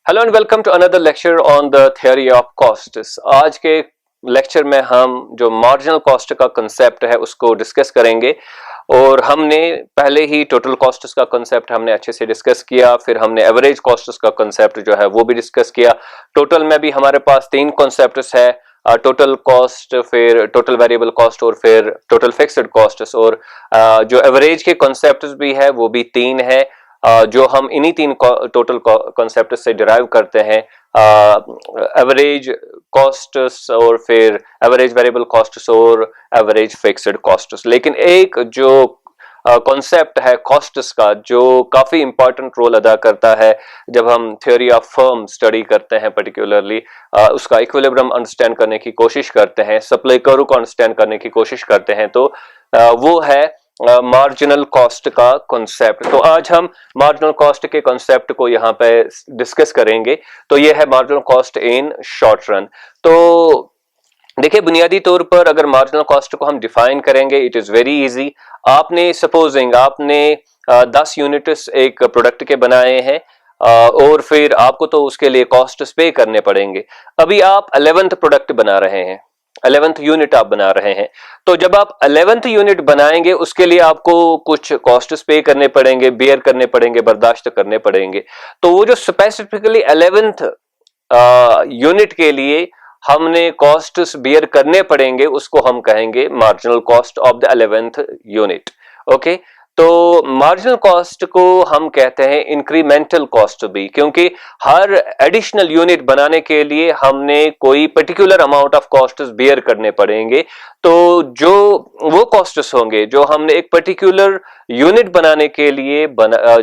Hello and welcome to another lecture on the theory of costs. आज के lecture में हम जो मार्जिनल कॉस्ट का कंसेप्ट है उसको डिस्कस करेंगे। और हमने पहले ही टोटल कॉस्ट्स का कंसेप्ट हमने अच्छे से डिस्कस किया, फिर हमने एवरेज कॉस्ट्स का कंसेप्ट जो है वो भी डिस्कस किया। टोटल में भी हमारे पास तीन कॉन्सेप्ट्स है, टोटल कॉस्ट, फिर टोटल वेरिएबल कॉस्ट और फिर टोटल फिक्स्ड कॉस्ट्स। और जो एवरेज के कॉन्सेप्ट्स भी है वो भी तीन है, जो हम इन्हीं तीन टोटल कॉन्सेप्ट से डिराइव करते हैं, एवरेज कॉस्ट्स और फिर एवरेज वेरिएबल कॉस्ट्स और एवरेज फिक्स्ड कॉस्ट्स। लेकिन एक जो कॉन्सेप्ट है कॉस्ट्स का जो काफी इंपॉर्टेंट रोल अदा करता है जब हम थ्योरी ऑफ फर्म स्टडी करते हैं, पर्टिकुलरली उसका इक्विलिब्रियम अंडरस्टैंड करने की कोशिश करते हैं, सप्लाई कर्व को अंडरस्टैंड करने की कोशिश करते हैं, तो वो है मार्जिनल कॉस्ट का कॉन्सेप्ट। तो आज हम मार्जिनल कॉस्ट के कॉन्सेप्ट को यहाँ पे डिस्कस करेंगे। तो ये है marginal cost in short run. तो देखिए, बुनियादी तौर पर अगर मार्जिनल कॉस्ट को हम डिफाइन करेंगे, इट इज वेरी इजी। आपने सपोजिंग आपने 10 यूनिट्स एक प्रोडक्ट के बनाए हैं, और फिर आपको तो उसके लिए कॉस्ट पे करने पड़ेंगे। अभी आप 11th प्रोडक्ट बना रहे हैं, 11th यूनिट आप बना रहे हैं। तो जब आप 11th यूनिट बनाएंगे उसके लिए आपको कुछ कॉस्ट पे करने पड़ेंगे, बेयर करने पड़ेंगे, बर्दाश्त करने पड़ेंगे। तो वो जो स्पेसिफिकली 11th यूनिट के लिए हमने कॉस्ट्स बेयर करने पड़ेंगे उसको हम कहेंगे marginal cost of the 11th unit. Okay, तो मार्जिनल कॉस्ट को हम कहते हैं इंक्रीमेंटल कॉस्ट भी, क्योंकि हर एडिशनल यूनिट बनाने के लिए हमने कोई particular amount of costs bear करने पड़ेंगे। तो जो वो कॉस्ट्स होंगे जो हमने एक पर्टिकुलर यूनिट बनाने के लिए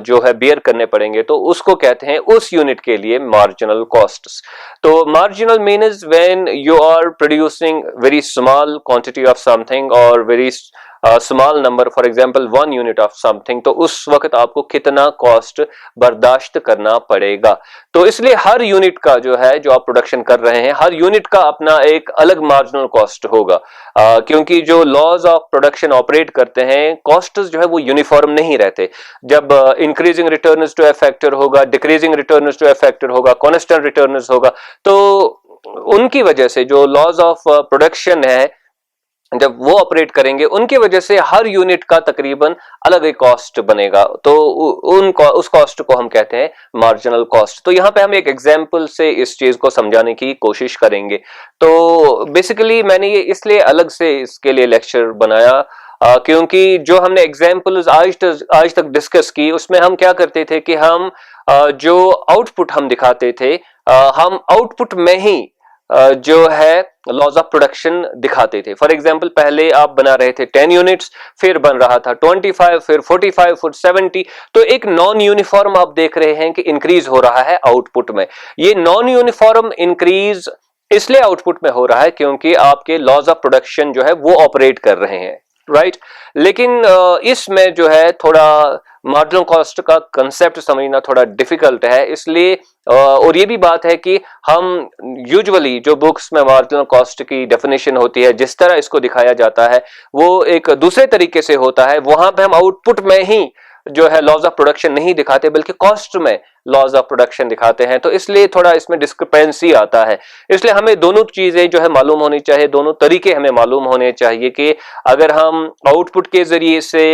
जो है बेयर करने पड़ेंगे, तो उसको कहते हैं उस यूनिट के लिए मार्जिनल कॉस्ट्स। तो marginal means when you are producing very small quantity of something और very small number, for example 1 unit of something, तो उस वक्त आपको कितना कॉस्ट बर्दाश्त करना पड़ेगा। तो इसलिए हर यूनिट का जो है, जो आप प्रोडक्शन कर रहे हैं, हर यूनिट का अपना एक अलग मार्जिनल कॉस्ट होगा, क्योंकि जो लॉज ऑफ प्रोडक्शन ऑपरेट करते हैं, कॉस्ट्स जो है वो यूनिफॉर्म नहीं रहते। जब increasing returns to a factor होगा, decreasing returns to a factor होगा, कांस्टेंट रिटर्न्स होगा, तो उनकी वजह से जो लॉज ऑफ प्रोडक्शन है जब वो ऑपरेट करेंगे, उनकी वजह से हर यूनिट का तकरीबन अलग एक कॉस्ट बनेगा। तो उस कॉस्ट को हम कहते हैं मार्जिनल कॉस्ट। तो यहाँ पे हम एक एग्जांपल से इस चीज को समझाने की कोशिश करेंगे। तो बेसिकली मैंने ये इसलिए अलग से इसके लिए लेक्चर बनाया, क्योंकि जो हमने एग्जांपल्स आज तक डिस्कस की उसमें हम क्या करते थे कि हम जो आउटपुट हम दिखाते थे, हम आउटपुट में ही जो है लॉज ऑफ प्रोडक्शन दिखाते थे। फॉर एग्जांपल, पहले आप बना रहे थे 10 यूनिट्स, फिर बन रहा था 25, फिर 45, फिर 70। तो एक नॉन यूनिफॉर्म आप देख रहे हैं कि इंक्रीज हो रहा है आउटपुट में। ये नॉन यूनिफॉर्म इंक्रीज इसलिए आउटपुट में हो रहा है क्योंकि आपके लॉज ऑफ प्रोडक्शन जो है वो ऑपरेट कर रहे हैं, राइट। लेकिन इसमें जो है थोड़ा मार्जिनल कॉस्ट का कंसेप्ट समझना थोड़ा डिफिकल्ट है, इसलिए और ये भी बात है कि हम यूजुअली जो बुक्स में मार्जिनल कॉस्ट की डेफिनेशन होती है, जिस तरह इसको दिखाया जाता है वो एक दूसरे तरीके से होता है। वहां पे हम आउटपुट में ही जो है लॉज ऑफ प्रोडक्शन नहीं दिखाते, बल्कि कॉस्ट में लॉज ऑफ प्रोडक्शन दिखाते हैं। तो इसलिए थोड़ा इसमें डिस्क्रिपेंसी आता है। इसलिए हमें दोनों चीजें जो है मालूम होनी चाहिए, दोनों तरीके हमें मालूम होने चाहिए कि अगर हम आउटपुट के जरिए से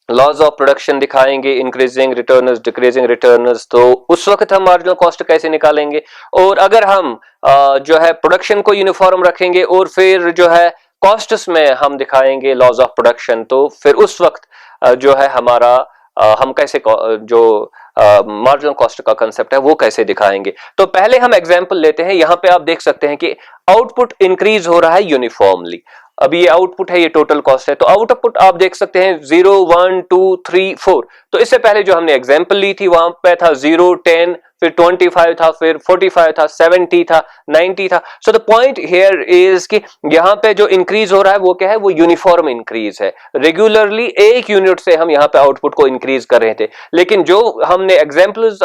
लॉज ऑफ प्रोडक्शन दिखाएंगे, इंक्रीजिंग रिटर्न्स, डिक्रीजिंग रिटर्न्स, तो उस वक्त हम मार्जिनल कॉस्ट कैसे निकालेंगे। और अगर हम जो है प्रोडक्शन को यूनिफॉर्म रखेंगे और फिर जो है कॉस्ट्स में हम दिखाएंगे लॉज ऑफ प्रोडक्शन, तो फिर उस वक्त जो है हमारा हम कैसे जो मार्जिनल कॉस्ट का कंसेप्ट है वो कैसे दिखाएंगे। तो पहले हम एग्जांपल लेते हैं। यहां पे आप देख सकते हैं कि आउटपुट इंक्रीज हो रहा है यूनिफॉर्मली। अभी ये आउटपुट है, ये टोटल कॉस्ट है। तो आउटपुट आप देख सकते हैं 0, 1, 2, 3, 4। तो इससे पहले जो हमने एग्जांपल ली थी वहां पे था 0, 10, फिर 25 था, फिर 45 था, 70 था, 90 था। So the point here is कि यहाँ पे जो इंक्रीज हो रहा है वो क्या है, वो यूनिफॉर्म इंक्रीज है। रेगुलरली एक यूनिट से हम यहाँ पे आउटपुट को इंक्रीज कर रहे थे। लेकिन जो हमने एग्जांपल्स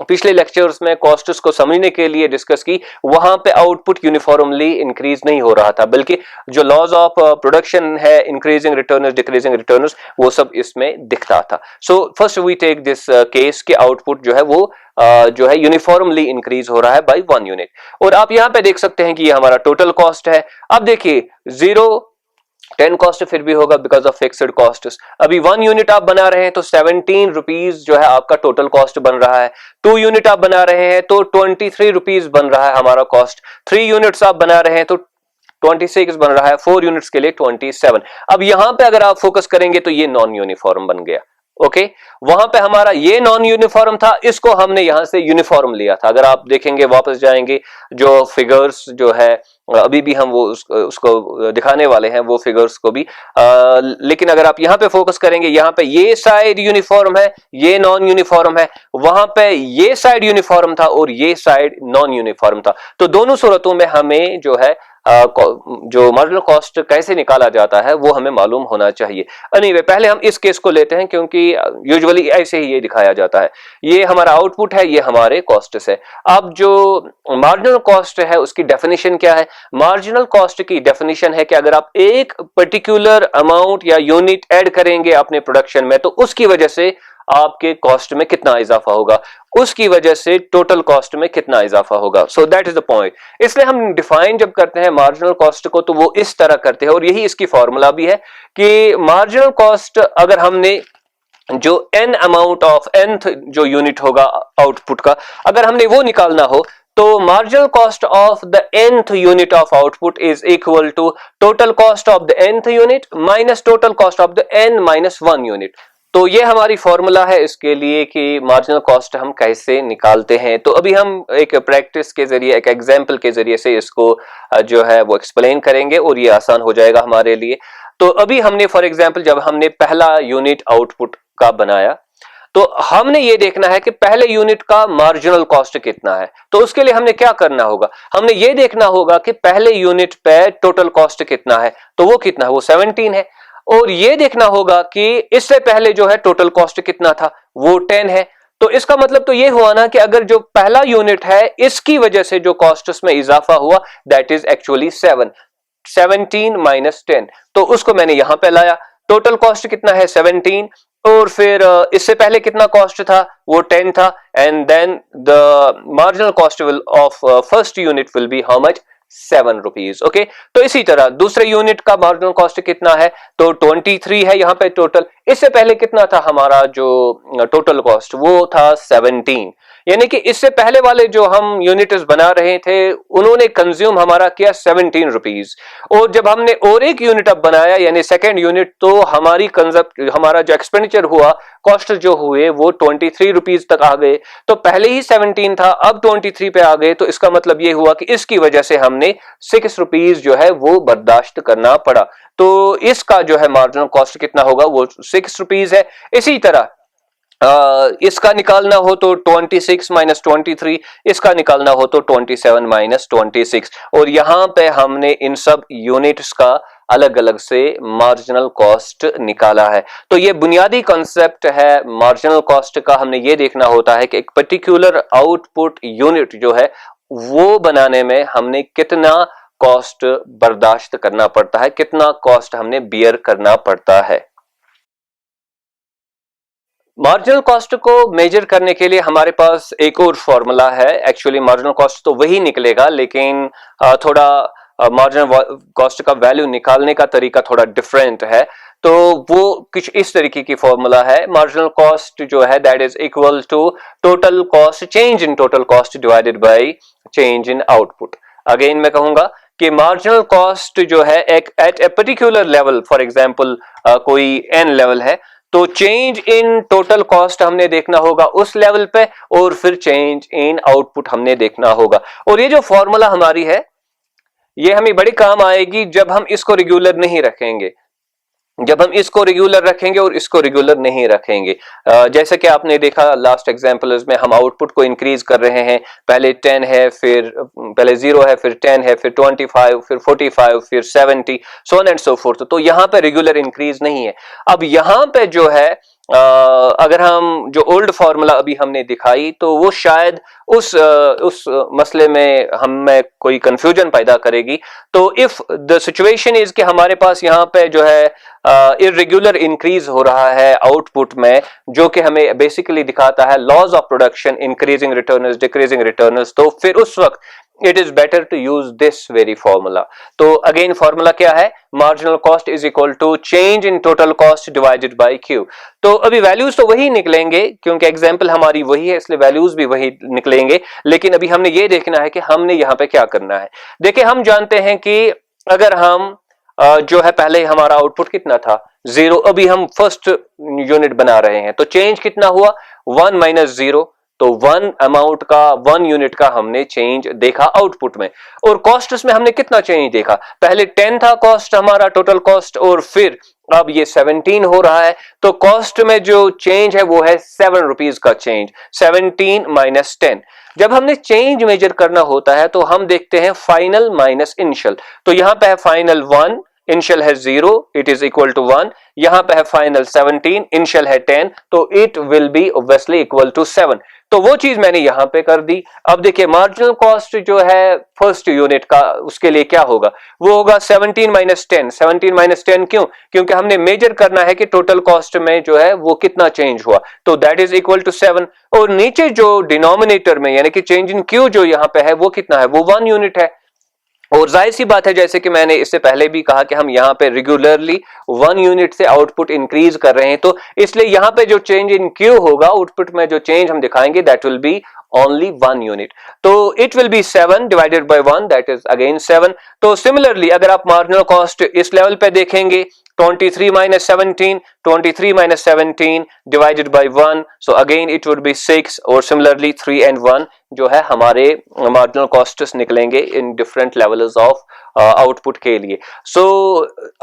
पिछले लेक्चर्स में कॉस्ट्स को समझने के लिए डिस्कस की, वहां पे आउटपुट यूनिफॉर्मली इंक्रीज नहीं हो रहा था, बल्कि जो लॉज ऑफ प्रोडक्शन है, इंक्रीजिंग रिटर्न्स, डिक्रीजिंग रिटर्न्स, वो सब इसमें दिखता था। So first we take this case कि आउटपुट जो है वो जो है यूनिफॉर्मली इंक्रीज हो रहा है बाय 1 यूनिट। और आप यहां पे देख सकते हैं कि ये हमारा टोटल कॉस्ट है। अब देखिए 10 कॉस्ट फिर भी होगा बिकॉज ऑफ फिक्स्ड कॉस्ट। अभी 1 यूनिट आप बना रहे हैं तो 17 रुपीज जो है आपका टोटल कॉस्ट बन रहा है। 2 यूनिट आप बना रहे हैं तो 23 रुपीज बन रहा है हमारा कॉस्ट। 3 यूनिट्स आप बना रहे हैं तो 26 बन रहा है। 4 यूनिट्स के लिए 27। अब यहां पे अगर आप फोकस करेंगे तो ये नॉन यूनिफॉर्म बन गया। ओके, वहां पे हमारा ये नॉन यूनिफॉर्म था, इसको हमने यहां से यूनिफॉर्म लिया था। अगर आप देखेंगे वापस जाएंगे जो फिगर्स जो है अभी भी हम वो उसको दिखाने वाले हैं वो फिगर्स को भी, लेकिन अगर आप यहां पे फोकस करेंगे, यहां पे ये साइड यूनिफॉर्म है, ये नॉन यूनिफॉर्म है, वहां पे ये साइड यूनिफॉर्म था और ये साइड नॉन यूनिफॉर्म था। तो दोनों सूरतों में हमें जो है जो मार्जिनल कॉस्ट कैसे निकाला जाता है वो हमें मालूम होना चाहिए। एनीवे पहले हम इस केस को लेते हैं क्योंकि यूजुअली ऐसे ही ये दिखाया जाता है। ये हमारा आउटपुट है, ये हमारे कॉस्ट्स है। अब जो मार्जिनल कॉस्ट है उसकी डेफिनेशन क्या है? मार्जिनल कॉस्ट की डेफिनेशन है कि अगर आप एक पर्टिकुलर अमाउंट या यूनिट ऐड करेंगे अपने प्रोडक्शन में तो उसकी वजह से आपके कॉस्ट में कितना इजाफा होगा, उसकी वजह से टोटल कॉस्ट में कितना इजाफा होगा। So that is the point. इसलिए हम डिफाइन जब करते हैं मार्जिनल कॉस्ट को तो वो इस तरह करते हैं और यही इसकी फॉर्मूला भी है कि मार्जिनल कॉस्ट अगर हमने जो n अमाउंट ऑफ nth जो यूनिट होगा आउटपुट का, अगर हमने वो निकालना हो तो marginal cost of the nth unit of output is equal to total cost of the nth unit minus total cost of the n-1 unit. तो ये हमारी फॉर्मूला है इसके लिए कि मार्जिनल कॉस्ट हम कैसे निकालते हैं। तो अभी हम एक प्रैक्टिस के जरिए, एक एग्जांपल के जरिए से इसको जो है वो एक्सप्लेन करेंगे और ये आसान हो जाएगा हमारे लिए। तो अभी हमने फॉर एग्जांपल जब हमने पहला यूनिट आउटपुट का बनाया तो हमने ये देखना है कि पहले यूनिट का मार्जिनल कॉस्ट कितना है। तो उसके लिए हमने क्या करना होगा? हमने ये देखना होगा कि पहले यूनिट पे टोटल कॉस्ट कितना है, तो वो कितना है, वो 17 है। और ये देखना होगा कि इससे पहले जो है टोटल कॉस्ट कितना था, वो 10 है। तो इसका मतलब तो ये हुआ ना कि अगर जो पहला यूनिट है इसकी वजह से जो कॉस्ट में इजाफा हुआ दैट इज एक्चुअली 17 माइनस 10। तो उसको मैंने यहां पे लाया। टोटल कॉस्ट कितना है 17 और फिर इससे पहले कितना कॉस्ट था, वो 10 था। And then the marginal cost will of first unit will be how much, 7 rupees. Okay, तो इसी तरह दूसरे यूनिट का मार्जिनल कॉस्ट कितना है, तो 23 है यहाँ पे टोटल। इससे पहले कितना था हमारा जो टोटल कॉस्ट, वो था 17। यानी कि इससे पहले वाले जो हम यूनिट्स बना रहे थे उन्होंने कंज्यूम हमारा किया 17 रुपीज। और जब हमने और एक यूनिट अब बनाया यानी सेकेंड यूनिट, तो हमारा जो एक्सपेंडिचर हुआ, कॉस्ट जो हुए वो 23 रुपीज तक आ गए। तो पहले ही 17 था, अब 23 पे आ गए। तो इसका मतलब ये हुआ कि इसकी वजह से हमने 6 रुपीज जो है वो बर्दाश्त करना पड़ा। तो इसका जो है मार्जिनल कॉस्ट कितना होगा, वो 6 रुपीज है। इसी तरह इसका निकालना हो तो 26 माइनस 23, इसका निकालना हो तो 27 माइनस 26। और यहां पे हमने इन सब यूनिट्स का अलग अलग से मार्जिनल कॉस्ट निकाला है। तो ये बुनियादी कॉन्सेप्ट है मार्जिनल कॉस्ट का। हमने ये देखना होता है कि एक पर्टिकुलर आउटपुट यूनिट जो है वो बनाने में हमने कितना कॉस्ट बर्दाश्त करना पड़ता है, कितना कॉस्ट हमने बियर करना पड़ता है। मार्जिनल कॉस्ट को मेजर करने के लिए हमारे पास एक और फॉर्मूला है। एक्चुअली मार्जिनल कॉस्ट तो वही निकलेगा, लेकिन थोड़ा मार्जिनल कॉस्ट का वैल्यू निकालने का तरीका थोड़ा डिफरेंट है। तो वो कुछ इस तरीके की फॉर्मूला है। मार्जिनल कॉस्ट जो है that is equal to total cost, change in total cost divided by change in output. Again मैं कहूंगा कि मार्जिनल कॉस्ट जो है एक at a particular level, for example कोई n लेवल है, तो चेंज इन टोटल कॉस्ट हमने देखना होगा उस लेवल पे, और फिर चेंज इन आउटपुट हमने देखना होगा। और ये जो फॉर्मूला हमारी है ये हमें बड़ी काम आएगी जब हम इसको रेगुलर नहीं रखेंगे, जब हम इसको रेगुलर रखेंगे और इसको रेगुलर नहीं रखेंगे। जैसे कि आपने देखा लास्ट एग्जांपल्स में हम आउटपुट को इंक्रीज कर रहे हैं। पहले 10 है, फिर पहले 0 है, फिर 10 है, फिर 25, फिर 45, फिर 70, so on and so fourth. तो यहाँ पे रेगुलर इंक्रीज नहीं है। अब यहाँ पे जो है अगर हम जो ओल्ड फार्मूला अभी हमने दिखाई तो वो शायद उस मसले में हमें कोई कंफ्यूजन पैदा करेगी। तो इफ द सिचुएशन इज कि हमारे पास यहाँ पे जो है इरेगुलर इंक्रीज हो रहा है आउटपुट में, जो कि हमें बेसिकली दिखाता है laws of production, increasing returns, decreasing returns, तो फिर उस वक्त it is better to use this very formula। तो अगेन फॉर्मूला क्या है, marginal cost is equal to change in total cost divided by Q. तो अभी वैल्यूज तो वही निकलेंगे क्योंकि एग्जांपल हमारी वही है, इसलिए वैल्यूज भी वही निकलेंगे, लेकिन अभी हमने ये देखना है कि हमने यहाँ पे क्या करना है। देखिए हम जानते हैं कि अगर हम जो है पहले हमारा आउटपुट कितना था 0, अभी हम फर्स्ट यूनिट बना रहे हैं, तो चेंज कितना हुआ 1 माइनस 0, तो 1 अमाउंट का 1 यूनिट का हमने चेंज देखा आउटपुट में। और कॉस्ट में हमने कितना चेंज देखा, पहले 10 था कॉस्ट हमारा टोटल कॉस्ट, और फिर अब ये 17 हो रहा है, तो कॉस्ट में जो चेंज है वो है 7 रुपीज का चेंज, 17 माइनस 10। जब हमने चेंज मेजर करना होता है तो हम देखते हैं फाइनल माइनस इनिशियल। तो यहां पे है फाइनल 1, इनिशियल है 0, इट इज इक्वल टू 1। यहां पे है फाइनल 17, इनिशियल है 10, तो it will be obviously equal to 7। तो वो चीज मैंने यहां पे कर दी। अब देखिए मार्जिनल कॉस्ट जो है फर्स्ट यूनिट का, उसके लिए क्या होगा, वो होगा 17 माइनस 10। 17 माइनस 10 क्यों, क्योंकि हमने मेजर करना है कि टोटल कॉस्ट में जो है वो कितना चेंज हुआ, तो दैट इज इक्वल टू 7। और नीचे जो डिनोमिनेटर में यानी कि चेंज इन क्यू जो यहां पे है वो कितना है, वो 1 यूनिट है। और जाहिर सी बात है, जैसे कि मैंने इससे पहले भी कहा कि हम यहाँ पे रेगुलरली 1 यूनिट से आउटपुट इंक्रीज कर रहे हैं, तो इसलिए यहाँ पे जो चेंज इन क्यू होगा, आउटपुट में जो चेंज हम दिखाएंगे, that will be only 1 unit। तो it will be 7 divided by 1, that is again 7। तो similarly अगर आप मार्जिनल कॉस्ट इस लेवल पे देखेंगे 23 minus 17, 23 minus 17 divided by 1, so again it would be 6। और similarly 3 and 1 जो है हमारे मार्जिनल कॉस्ट्स निकलेंगे in different levels of output के लिए। सो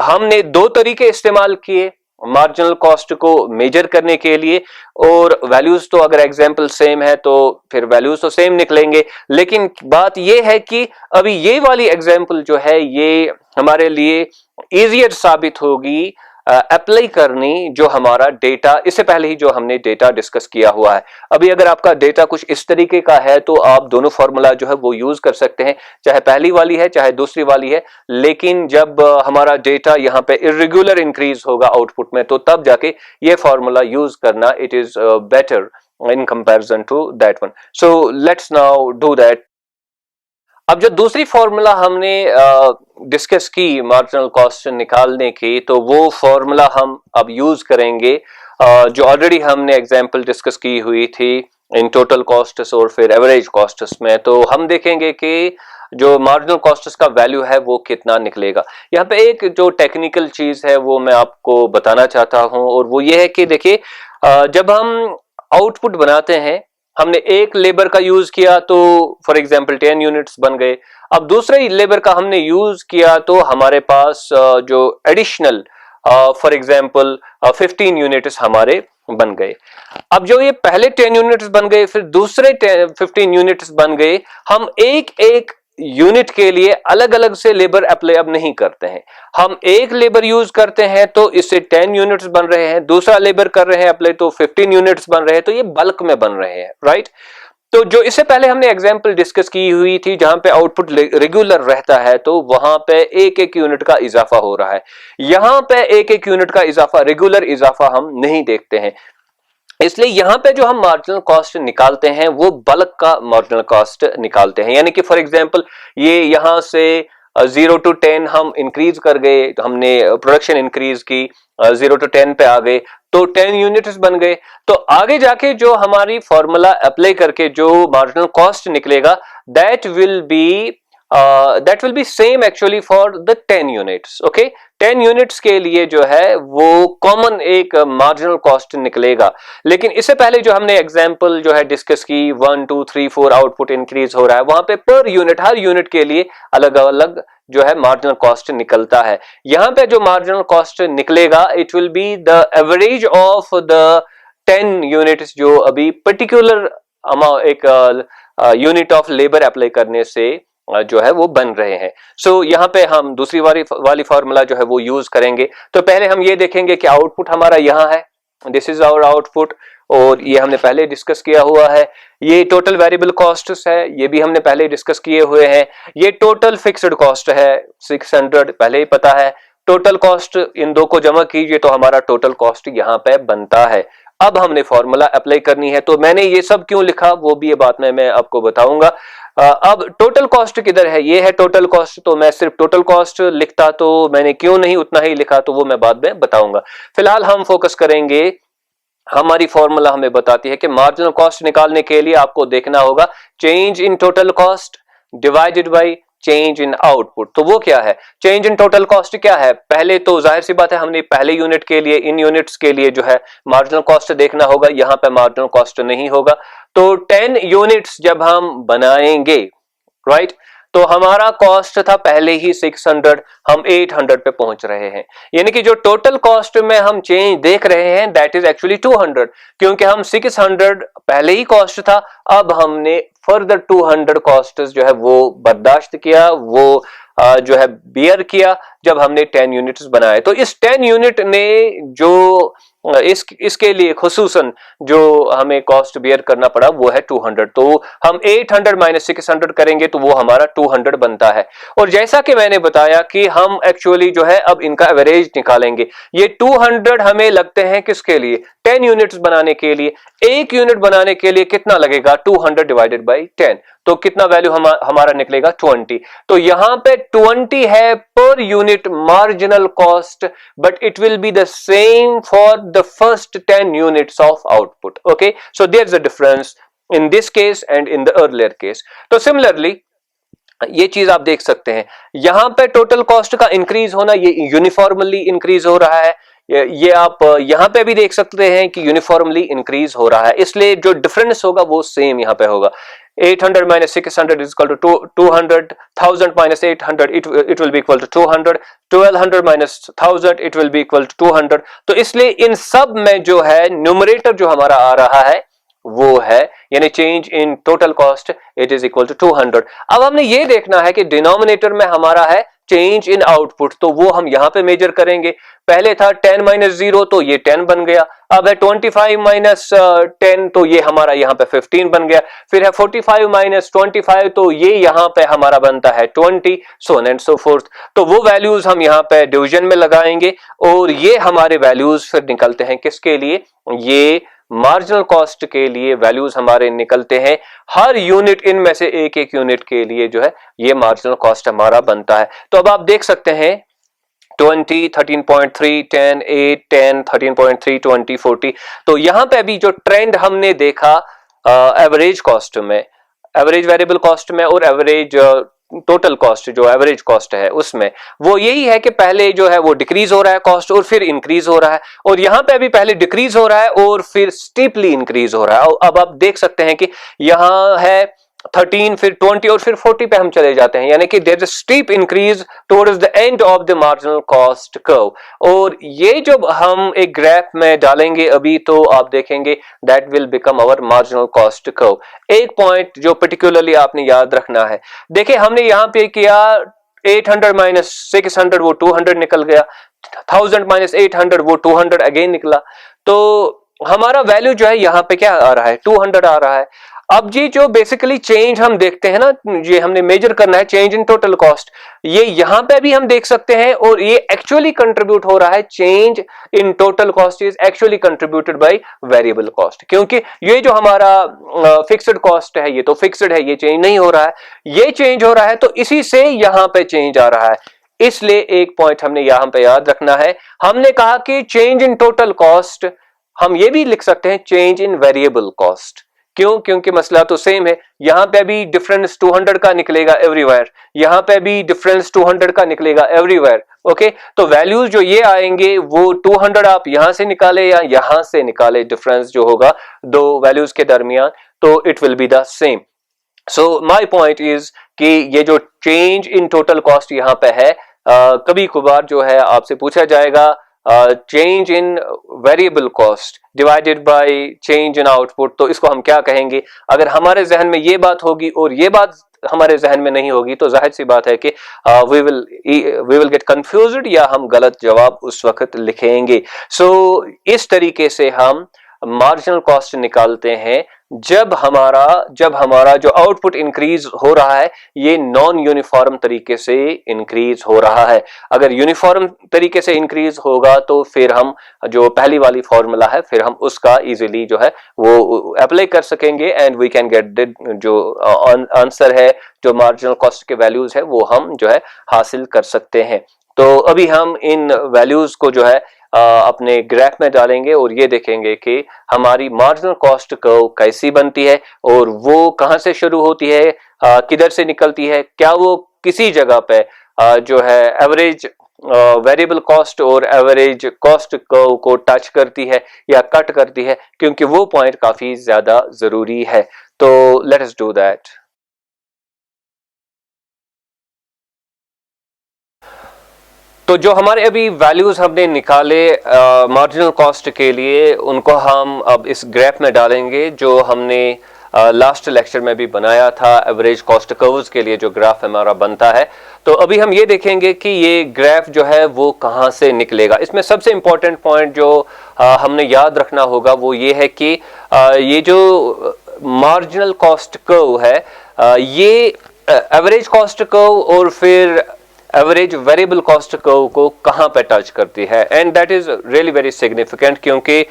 हमने 2 तरीके इस्तेमाल किए मार्जिनल कॉस्ट को मेजर करने के लिए, और वैल्यूज तो अगर एग्जांपल सेम है तो फिर वैल्यूज तो सेम निकलेंगे, लेकिन बात यह है कि अभी ये वाली एग्जांपल जो है ये हमारे लिए इजियर साबित होगी अप्लाई करनी, जो हमारा डेटा इससे पहले ही जो हमने डेटा डिस्कस किया हुआ है। अभी अगर आपका डेटा कुछ इस तरीके का है तो आप दोनों फार्मूला जो है वो यूज कर सकते हैं, चाहे पहली वाली है चाहे दूसरी वाली है, लेकिन जब हमारा डेटा यहाँ पे इरेगुलर इंक्रीज होगा आउटपुट में, तो तब जाके ये फार्मूला यूज करना it is better in comparison to that one. So let's now do that. अब जो दूसरी फॉर्मूला हमने डिस्कस की मार्जिनल कॉस्ट निकालने की, तो वो फॉर्मूला हम अब यूज करेंगे जो ऑलरेडी हमने एग्जांपल डिस्कस की हुई थी इन टोटल कॉस्ट्स और फिर एवरेज कॉस्ट्स में। तो हम देखेंगे कि जो मार्जिनल कॉस्ट्स का वैल्यू है वो कितना निकलेगा। यहाँ पे एक जो टेक्निकल चीज है वो मैं आपको बताना चाहता हूँ, और वो ये है कि देखिए जब हम आउटपुट बनाते हैं, हमने एक लेबर का यूज किया तो फॉर एग्जांपल 10 यूनिट्स बन गए। अब दूसरे लेबर का हमने यूज किया तो हमारे पास जो एडिशनल फॉर एग्जांपल 15 यूनिट्स हमारे बन गए। अब जो ये पहले 10 यूनिट्स बन गए फिर दूसरे 15 यूनिट्स बन गए, हम एक एक यूनिट के लिए अलग अलग से लेबर अप्लाई अब नहीं करते हैं। हम एक लेबर यूज करते हैं तो इससे 10 यूनिट्स बन रहे हैं, दूसरा लेबर कर रहे हैं अप्लाई तो 15 यूनिट्स बन रहे हैं, तो ये बल्क में बन रहे हैं, राइट। तो जो इससे पहले हमने एग्जांपल डिस्कस की हुई थी जहां पे आउटपुट रेगुलर रहता है, तो वहां पे एक एक यूनिट का इजाफा हो रहा है। यहां पे एक एक यूनिट का इजाफा, रेगुलर इजाफा हम नहीं देखते हैं, इसलिए यहां पे जो हम मार्जिनल कॉस्ट निकालते हैं वो बल्क का मार्जिनल कॉस्ट निकालते हैं। यानी कि फॉर एग्जांपल ये यहां से 0 to 10 हम इंक्रीज कर गए, हमने प्रोडक्शन इंक्रीज की, 0 to 10 पे आ गए तो 10 यूनिट्स बन गए। तो आगे जाके जो हमारी फॉर्मूला अप्लाई करके जो मार्जिनल कॉस्ट निकलेगा that will be same actually for the 10 units. Okay, 10 units के लिए जो है वो कॉमन एक मार्जिनल कॉस्ट निकलेगा। लेकिन इससे पहले जो हमने एग्जांपल जो है डिस्कस की 1 2 3 4 आउटपुट इंक्रीज हो रहा है, वहां पे पर यूनिट हर यूनिट के लिए अलग अलग जो है मार्जिनल कॉस्ट निकलता है। यहां पे जो मार्जिनल कॉस्ट निकलेगा it will be the average of the 10 units जो अभी पर्टिकुलर एक यूनिट ऑफ लेबर अप्लाई करने से जो है वो बन रहे हैं। सो यहाँ पे हम दूसरी वाली फार्मूला जो है वो यूज करेंगे। तो पहले हम ये देखेंगे कि आउटपुट हमारा यहाँ है, दिस इज आवर आउटपुट, और ये हमने पहले डिस्कस किया हुआ है। ये टोटल वेरिएबल कॉस्ट्स है, ये भी हमने पहले डिस्कस किए हुए हैं। ये टोटल फिक्स्ड कॉस्ट है 600, पहले ही पता है। टोटल कॉस्ट इन दो को जमा कीजिए तो हमारा टोटल कॉस्ट यहाँ पे बनता है। अब हमने फॉर्मूला अप्लाई करनी है, तो मैंने ये सब क्यों लिखा वो भी ये बात मैं आपको बताऊंगा। अब टोटल कॉस्ट किधर है, ये है टोटल कॉस्ट, तो मैं सिर्फ टोटल कॉस्ट लिखता, तो मैंने क्यों नहीं उतना ही लिखा तो वो मैं बाद में बताऊंगा। फिलहाल हम फोकस करेंगे, हमारी फॉर्मूला हमें बताती है कि मार्जिनल कॉस्ट निकालने के लिए आपको देखना होगा change in total cost divided by change in output. तो वो क्या है, चेंज इन टोटल कॉस्ट क्या है? पहले तो जाहिर सी बात है हमने पहले यूनिट के लिए, इन यूनिट्स के लिए जो है मार्जिनल कॉस्ट देखना होगा, यहां पे मार्जिनल कॉस्ट नहीं होगा। तो 10 यूनिट्स जब हम बनाएंगे, राइट, तो हमारा कॉस्ट था पहले ही 600, हम 800 पे पहुंच रहे हैं, यानी कि जो टोटल कॉस्ट में हम चेंज देख रहे हैं दैट इज एक्चुअली 200, क्योंकि हम 600 पहले ही कॉस्ट था, अब हमने फर्दर 200 कॉस्ट जो है वो बर्दाश्त किया, वो जो है बियर किया जब हमने 10 यूनिट्स बनाए। तो इस 10 यूनिट ने जो इसके लिए खुसूसन जो हमें कॉस्ट बियर करना पड़ा वो है 200, तो हम 800 माइनस 600 करेंगे तो वो हमारा 200 बनता है। और जैसा कि मैंने बताया कि हम एक्चुअली जो है अब इनका एवरेज निकालेंगे। ये 200 हमें लगते हैं किसके लिए, 10 यूनिट्स बनाने के लिए। एक यूनिट बनाने के लिए कितना लगेगा, 200 डिवाइडेड बाई 10, तो कितना वैल्यू हमारा निकलेगा 20। तो यहां पे 20 है per unit marginal cost, but it will be the same for the first 10 units of output. Okay, so there is a difference in this case and in the earlier case. तो similarly ये चीज आप देख सकते हैं, यहां पे total cost का इंक्रीज होना ये यूनिफॉर्मली इंक्रीज हो रहा है, ये आप यहां पे भी देख सकते हैं कि यूनिफॉर्मली इंक्रीज हो रहा है, इसलिए जो डिफरेंस होगा वो सेम यहां पे होगा। 800 minus 600 is equal to 200, 1000 minus 800 it will be equal to 200, 1200 minus 1000 it will be equal to 200। तो इसलिए इन सब में जो है न्यूमरेटर जो हमारा आ रहा है वो है, यानी change in total cost it is equal to 200। अब हमने ये देखना है कि डिनोमिनेटर में हमारा है चेंज इन आउटपुट, तो वो हम यहां पे मेजर करेंगे। पहले था 10 माइनस 0 तो ये 10 बन गया, अब है 25 माइनस 10 तो ये हमारा यहाँ पे 15 बन गया, फिर है 45 माइनस 25 तो ये यहाँ पे हमारा बनता है 20, so on and so fourth. तो वो वैल्यूज हम यहाँ पे डिवीजन में लगाएंगे और ये हमारे वैल्यूज फिर निकलते हैं किसके लिए, ये मार्जिनल कॉस्ट के लिए वैल्यूज हमारे निकलते हैं। हर यूनिट इनमें से एक एक यूनिट के लिए जो है ये मार्जिनल कॉस्ट हमारा बनता है। तो अब आप देख सकते हैं 20, 13.3, 10, 8, 10, 13.3, 20, 40। तो यहां पे अभी जो ट्रेंड हमने देखा एवरेज कॉस्ट में, एवरेज वेरिएबल कॉस्ट में और एवरेज टोटल कॉस्ट जो एवरेज कॉस्ट है उसमें, वो यही है कि पहले जो है वो डिक्रीज हो रहा है कॉस्ट और फिर इंक्रीज हो रहा है, और यहां पे अभी पहले डिक्रीज हो रहा है और फिर स्टीपली इंक्रीज हो रहा है। अब आप देख सकते हैं कि यहां है 13, फिर 20 और फिर 40 पे हम चले जाते हैं, यानी कि there is a steep increase towards the end of the marginal cost curve. और ये जब हम एक ग्राफ में डालेंगे अभी तो आप देखेंगे that will become our marginal cost curve. एक पॉइंट जो पर्टिकुलरली आपने याद रखना है, देखिए हमने यहां पे किया 800 माइनस 600 वो 200 निकल गया, 1000 माइनस 800 वो 200 अगेन निकला, तो हमारा वैल्यू जो है यहाँ पे क्या आ रहा है, 200 आ रहा है। अब जी जो बेसिकली चेंज हम देखते हैं ना, ये हमने मेजर करना है चेंज इन टोटल कॉस्ट, ये यहां पे भी हम देख सकते हैं और ये एक्चुअली कंट्रीब्यूट हो रहा है, change in total cost is actually contributed by variable cost, क्योंकि ये जो हमारा फिक्स्ड कॉस्ट है ये तो फिक्स्ड है, ये चेंज नहीं हो रहा है, ये चेंज हो रहा है, तो इसी से यहां पे चेंज आ रहा है। इसलिए एक पॉइंट हमने यहां पे याद रखना है, हमने कहा कि चेंज इन टोटल कॉस्ट, हम ये भी लिख सकते हैं चेंज इन वेरिएबल कॉस्ट, क्यों, क्योंकि मसला तो सेम है, यहां पे भी डिफरेंस 200 का निकलेगा एवरीवेयर, यहां पे भी डिफरेंस 200 का निकलेगा एवरीवेयर। ओके, तो वैल्यूज जो ये आएंगे वो 200 आप यहां से निकाले या यहां से निकाले, डिफरेंस जो होगा दो वैल्यूज के दरमियान, तो it will be the same. So my point is कि ये जो चेंज इन टोटल कॉस्ट यहां पे है, कभी कभार जो है आपसे पूछा जाएगा change in variable cost divided by change in output, तो इसको हम क्या कहेंगे। अगर हमारे जहन में ये बात होगी और ये बात हमारे जहन में नहीं होगी तो जाहिर सी बात है कि वी विल गेट कंफ्यूज्ड या हम गलत जवाब उस वक्त लिखेंगे। सो इस तरीके से हम मार्जिनल कॉस्ट निकालते हैं जब हमारा जो आउटपुट इंक्रीज हो रहा है ये नॉन यूनिफॉर्म तरीके से इंक्रीज हो रहा है। अगर यूनिफॉर्म तरीके से इंक्रीज होगा तो फिर हम जो पहली वाली फॉर्मूला है फिर हम उसका इजीली जो है वो अप्लाई कर सकेंगे एंड वी कैन गेट जो आंसर है, जो मार्जिनल कॉस्ट के वैल्यूज है वो हम जो है हासिल कर सकते हैं। तो अभी हम इन वैल्यूज को जो है अपने ग्राफ में डालेंगे और ये देखेंगे कि हमारी मार्जिनल कॉस्ट कर्व कैसी बनती है और वो कहां से शुरू होती है, किधर से निकलती है, क्या वो किसी जगह पे जो है एवरेज वेरिएबल कॉस्ट और एवरेज कॉस्ट कर्व को टच करती है या कट करती है, क्योंकि वो पॉइंट काफी ज्यादा जरूरी है। तो लेट अस डू दैट। तो जो हमारे अभी वैल्यूज हमने निकाले मार्जिनल कॉस्ट के लिए, उनको हम अब इस ग्राफ में डालेंगे जो हमने लास्ट लेक्चर में भी बनाया था एवरेज कॉस्ट कर्व्स के लिए जो ग्राफ हमारा बनता है। तो अभी हम ये देखेंगे कि ये ग्राफ जो है वो कहाँ से निकलेगा। इसमें सबसे इंपॉर्टेंट पॉइंट जो हमने याद रखना होगा वो ये है कि ये जो मार्जिनल कॉस्ट कर्व है ये एवरेज कॉस्ट कर्व और फिर एवरेज वेरिएबल कॉस्ट कर्व को कहां पे टच करती है, and that is really very significant, क्योंकि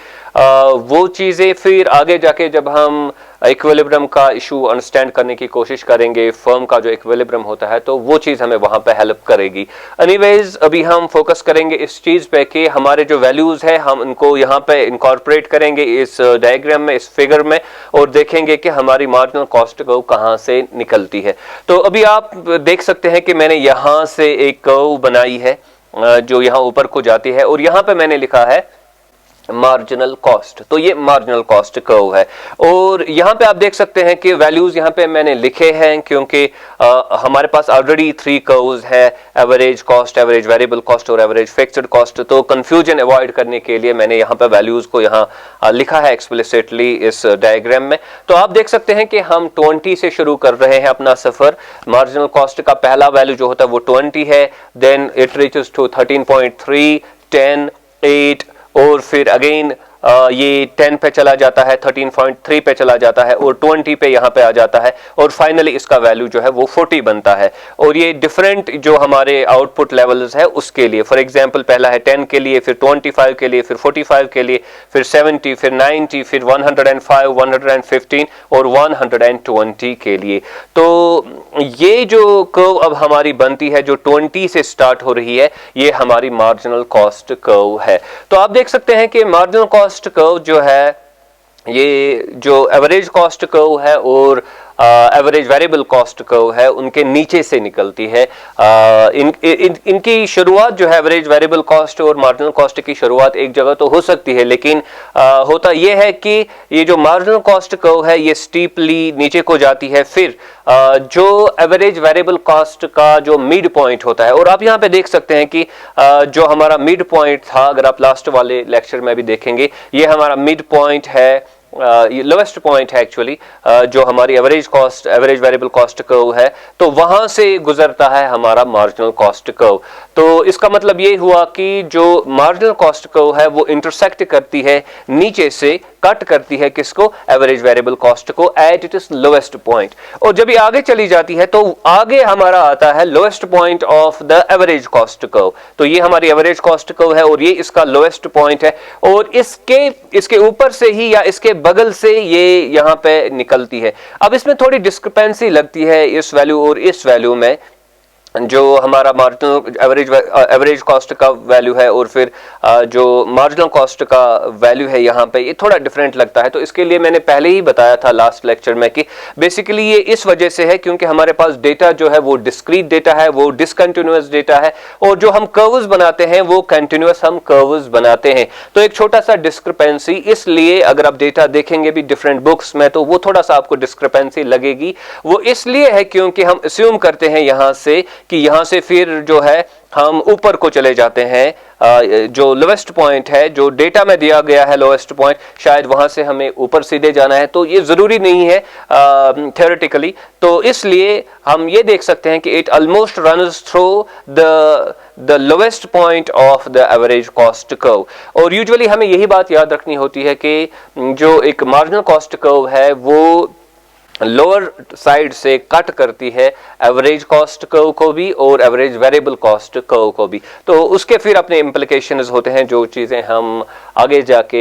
वो चीजें फिर आगे जाके जब हम इक्विलिब्रियम का इशू अंडरस्टैंड करने की कोशिश करेंगे, फर्म का जो इक्विलिब्रियम होता है, तो वो चीज हमें वहां पे हेल्प करेगी। एनीवेज अभी हम फोकस करेंगे इस चीज पे कि हमारे जो वैल्यूज है हम उनको यहाँ पे इनकॉर्पोरेट करेंगे इस डायग्राम में, इस फिगर में, और देखेंगे कि हमारी मार्जिनल कॉस्ट कर्व कहाँ से निकलती है। तो अभी आप देख सकते हैं कि मैंने यहाँ से एक कर्व बनाई है जो यहाँ ऊपर को जाती है और यहाँ पे मैंने लिखा है मार्जिनल कॉस्ट। तो ये मार्जिनल कॉस्ट कर्व है और यहाँ पे आप देख सकते हैं कि वैल्यूज यहाँ पे मैंने लिखे हैं क्योंकि हमारे पास ऑलरेडी 3 कर्व्स है, average cost, average variable cost और एवरेज फिक्स्ड कॉस्ट। तो कंफ्यूजन अवॉइड करने के लिए मैंने यहाँ पे वैल्यूज को यहाँ लिखा है एक्सप्लिसिटली इस डायग्राम में। तो आप देख सकते हैं कि हम 20 से शुरू कर रहे हैं अपना सफर। मार्जिनल कॉस्ट का पहला वैल्यू जो होता है वो 20 है, देन इट रीचेस टू 13.3, 10, 8 और फिर अगेन ये 10 पे चला जाता है, 13.3 पे चला जाता है और 20 पे यहाँ पे आ जाता है और फाइनली इसका वैल्यू जो है वो 40 बनता है। और ये डिफरेंट जो हमारे आउटपुट लेवल्स है उसके लिए, फॉर एग्जांपल पहला है 10 के लिए, फिर 25 के लिए, फिर 45 के लिए, फिर 70, फिर 90, फिर 105, 115 और 120 के लिए। तो ये जो कर्व अब हमारी बनती है जो 20 से स्टार्ट हो रही है, ये हमारी मार्जिनल कॉस्ट कर्व है। तो आप देख सकते हैं कि मार्जिनल कॉस्ट कर्व जो है ये जो एवरेज कॉस्ट कर्व है और एवरेज वेरिएबल कॉस्ट कर्व है उनके नीचे से निकलती है। इनकी शुरुआत जो है एवरेज वेरिएबल कॉस्ट और मार्जिनल कॉस्ट की शुरुआत एक जगह तो हो सकती है, लेकिन होता यह है कि ये जो मार्जिनल कॉस्ट कर्व है ये स्टीपली नीचे को जाती है, फिर जो एवरेज वेरिएबल कॉस्ट का जो मिड पॉइंट होता है, और आप यहाँ पे देख सकते हैं कि जो हमारा मिड पॉइंट था, अगर आप लास्ट वाले लेक्चर में भी देखेंगे, ये हमारा मिड पॉइंट है, ये लोएस्ट पॉइंट है एक्चुअली जो हमारी average cost, average variable cost curve है, तो वहां से गुजरता है हमारा मार्जिनल कॉस्ट कर्व। तो इसका मतलब ये हुआ कि जो मार्जिनल कॉस्ट कर्व है वो इंटरसेक्ट करती है, नीचे से कट करती है किसको, एवरेज वेरिएबल कॉस्ट को at it is lowest point. और जब ये आगे चली जाती है तो आगे हमारा आता है lowest point of the average cost curve. तो ये हमारी एवरेज कॉस्ट कर्व है और ये इसका लोएस्ट पॉइंट है और इसके ऊपर से ही या इसके बगल से ये यहां पे निकलती है। अब इसमें थोड़ी डिस्क्रिपेंसी लगती है इस वैल्यू और इस वैल्यू में, जो हमारा मार्जिनल एवरेज कॉस्ट का वैल्यू है और फिर जो मार्जिनल कॉस्ट का वैल्यू है यहाँ पे, ये थोड़ा डिफरेंट लगता है। तो इसके लिए मैंने पहले ही बताया था लास्ट लेक्चर में कि बेसिकली ये इस वजह से है क्योंकि हमारे पास डेटा जो है वो डिस्क्रीट डेटा है, वो डिसकंटिन्यूअस डेटा है, और जो हम कर्व्स बनाते हैं वो कंटिन्यूअस हम कर्व्स बनाते हैं। तो एक छोटा सा डिस्क्रिपेंसी, इसलिए अगर आप डेटा देखेंगे भी डिफरेंट बुक्स में तो वो थोड़ा सा आपको डिस्क्रिपेंसी लगेगी। वो इसलिए है क्योंकि हम अस्यूम करते हैं यहाँ से कि यहाँ से फिर जो है हम ऊपर को चले जाते हैं, जो लोवेस्ट पॉइंट है, जो डेटा में दिया गया है लोवेस्ट पॉइंट, शायद वहां से हमें ऊपर सीधे जाना है, तो ये जरूरी नहीं है थ्योरेटिकली। तो इसलिए हम ये देख सकते हैं कि it almost runs through the lowest point of the average cost curve. और यूजुअली हमें यही बात याद रखनी होती है कि जो एक मार्जिनल कॉस्ट कर्व है वो लोअर साइड से कट करती है एवरेज कॉस्ट कर्व को भी और एवरेज वेरिएबल कॉस्ट कर्व को भी। तो उसके फिर अपने इम्प्लीकेशंस होते हैं, जो चीज़ें हम आगे जाके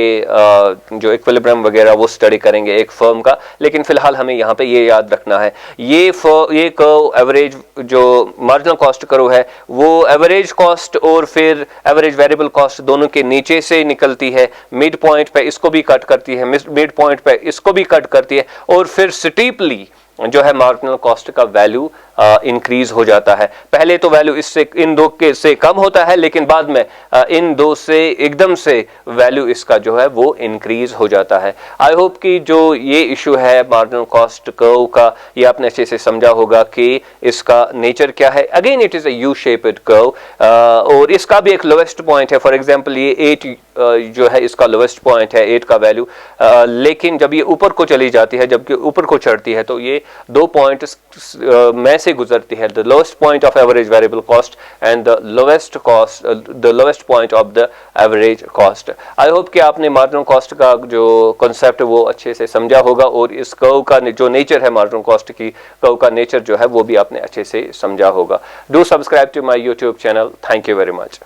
जो इक्विलिब्रियम वगैरह वो स्टडी करेंगे एक फर्म का। लेकिन फिलहाल हमें यहाँ पे ये याद रखना है, ये कर्व एवरेज जो मार्जिनल कॉस्ट कर्व है वो एवरेज कॉस्ट और फिर एवरेज वेरिएबल कॉस्ट दोनों के नीचे से निकलती है, मिड पॉइंट पे इसको भी कट करती है, मिड पॉइंट पे इसको भी कट करती है, और फिर स्टीपली जो है मार्जिनल कॉस्ट का वैल्यू इंक्रीज हो जाता है। पहले तो वैल्यू इससे इन दो के से कम होता है, लेकिन बाद में इन दो से एकदम से वैल्यू इसका जो है वो इंक्रीज हो जाता है। आई होप कि जो ये इशू है मार्जिनल कॉस्ट कर्व का, ये आपने अच्छे से समझा होगा कि इसका नेचर क्या है। Again it is a U shaped curve, और इसका भी एक लोवेस्ट पॉइंट है। फॉर एग्जांपल ये 8 जो है इसका लोवेस्ट पॉइंट है 8 का वैल्यू, लेकिन जब ये ऊपर को चली जाती है, जबकि ऊपर को चढ़ती है, तो ये 2 पॉइंट में से गुजरती है, the lowest point of average variable cost and the lowest point of the average cost. I hope कि आपने मार्जिनल कॉस्ट का जो कॉन्सेप्ट वो अच्छे से समझा होगा, और इस कर्व का जो नेचर है मार्जिनल कॉस्ट की कर्व का नेचर जो है वो भी आपने अच्छे से समझा होगा। Do subscribe to my YouTube channel. Thank you very much.